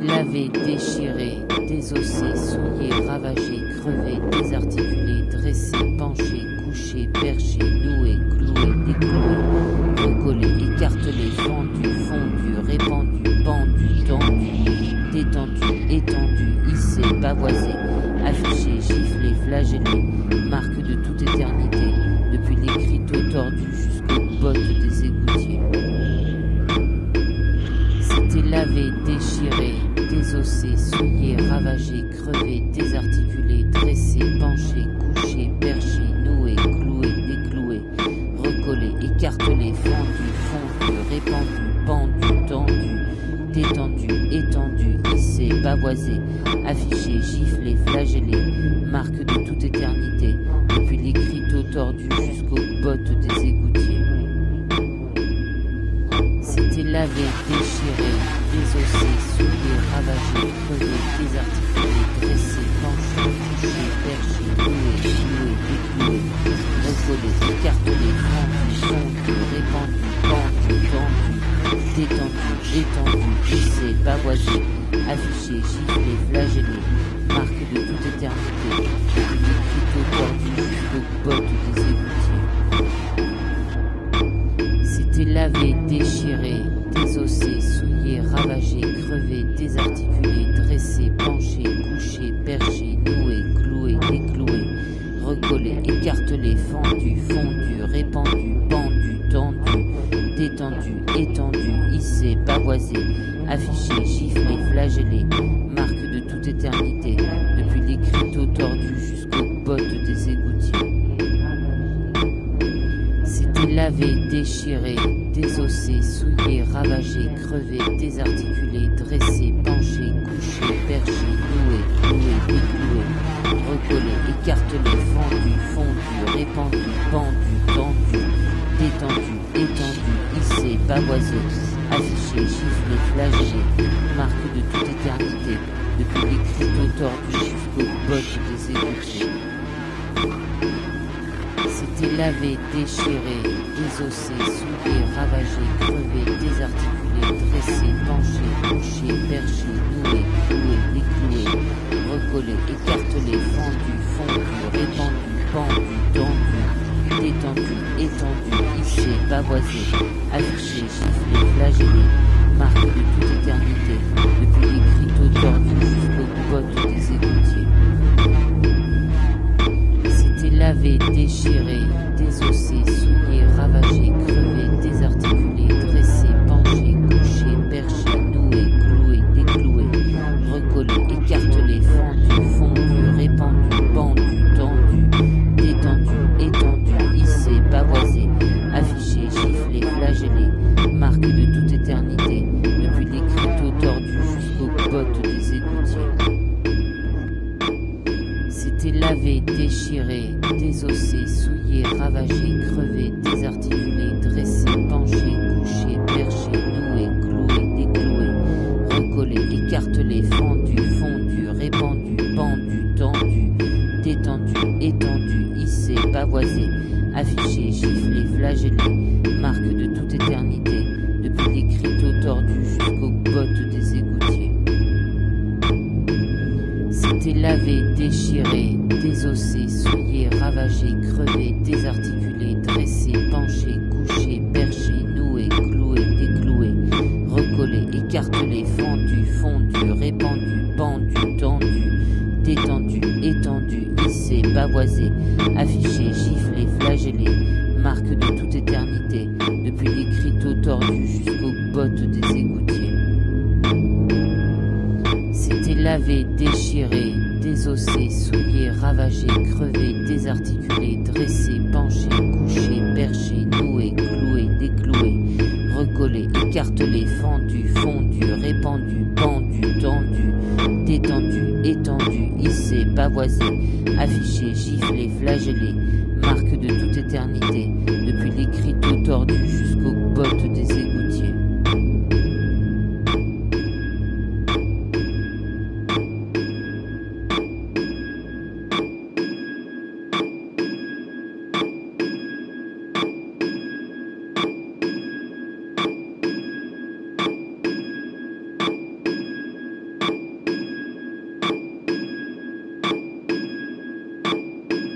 Lavé, déchiré, désossé, souillé, ravagé, crevé, désarticulé, dressé, penché, couché, perché, noué, cloué, décloué, recollé, écartelé, fendu, fondu, répandu, pendu, tendu, détendu, étendu, hissé, pavoisé, affiché, giflé, flagellé, marque de toute éternité, depuis l'écriteau tordu jusqu'aux bottes des égoutiers. C'était lavé, déchiré, désossé, souillé, ravagé, crevé, désarticulé, dressé, penché, couché, perché, noué, cloué, décloué, recollé, écartelé, fondu, répandu, pendu, tendu, détendu, étendu, hissé, pavoisé, affiché, giflé, flagellé, marque de toute éternité, depuis l'écriteau tordu jusqu'aux bottes des égoutiers. C'était lavé, déchiré, désossé, souillé, ravagé, crevé, désarticulé, dressé, penché, couché, perché, noué, cloué, décloué, recollé, écartelé, fondu, répandu, pendu, tendu, détendu, étendu, hissé, pavoisé, affiché, giflé, flagellé, marque de toute éternité, depuis l'écriteau tordu jusqu'aux bottes des égoutiers. C'était lavé, déchiré, désossé, souillé, ravagé, crevé, désarticulé, dressé, penché, couché, perché, noué, cloué, décloué, recollé, écartelé, fendu, répandu, pendu, tendu, détendu, étendu, hissé, pavoisé, affiché, giflé, flagellé, marque de toute éternité, depuis l'écriteau tordu jusqu'aux bottes des égoutiers. C'était lavé, déchiré, désossé, souillé, ravagé, crevé, désarticulé, dressé, penché, couché, perché, noué, cloué, décloué, recollé, écartelé, fondu, répandu, pendu, tendu, détendu, étendu, hissé, pavoisé, affiché, giflé, flagellé, marque de toute éternité, depuis l'écriteau tordu jusqu'aux bottes des égoutiers. C'était lavé, déchiré, désossé, souillé, ravagé, crevé, désarticulé, dressé, penché, couché, perché, noué, cloué, décloué, recollé, écartelé, fondu, répandu, pendu, tendu, détendu, étendu, hissé, pavoisé, affiché, giflé, flagellé, marque de toute éternité, depuis l'écriteau tordu jusqu'aux bottes des égoutiers. C'était lavé, déchiré, désossé, souillé, ravagé, crevé, désarticulé, dressé, penché, couché, perché, noué, cloué, décloué, recollé, écartelé, fondu, répandu, pendu, tendu, détendu, étendu, hissé, pavoisé, affiché, giflé, flagellé, marque de toute éternité, depuis l'écriteau tordu jusqu'aux bottes des égoutiers. C'était lavé, déchiré, désossé, souillé, ravagé, crevé, désarticulé, dressé, penché, couché, perché, noué, cloué, décloué, recollé, écartelé, fondu, répandu, pendu, tendu, détendu, étendu, hissé, pavoisé, affiché, giflé, flagellé, marque de toute éternité, depuis l'écriteau tordu jusqu'aux bottes des égoutiers. C'était lavé, déchiré, désossé, souillé, ravagé, crevé, désarticulé, dressé, penché, couché, perché, noué, cloué, décloué, recollé, écartelé, fendu, fondu, répandu, pendu, tendu, détendu, étendu, hissé, pavoisé, affiché, giflé, flagellé, marque de toute éternité, depuis l'écriteau tordu jusqu'aux bottes des égoutiers. C'était lavé, déchiré, désossé, souillé, ravagé, crevé, désarticulé, dressé, penché, couché, perché, noué, cloué, décloué, recollé, écartelé, fendu, fondu, répandu, pendu, tendu, détendu, étendu, hissé, pavoisé, affiché, giflé, flagellé, marque de toute éternité, depuis l'écriteau tordu jusqu'au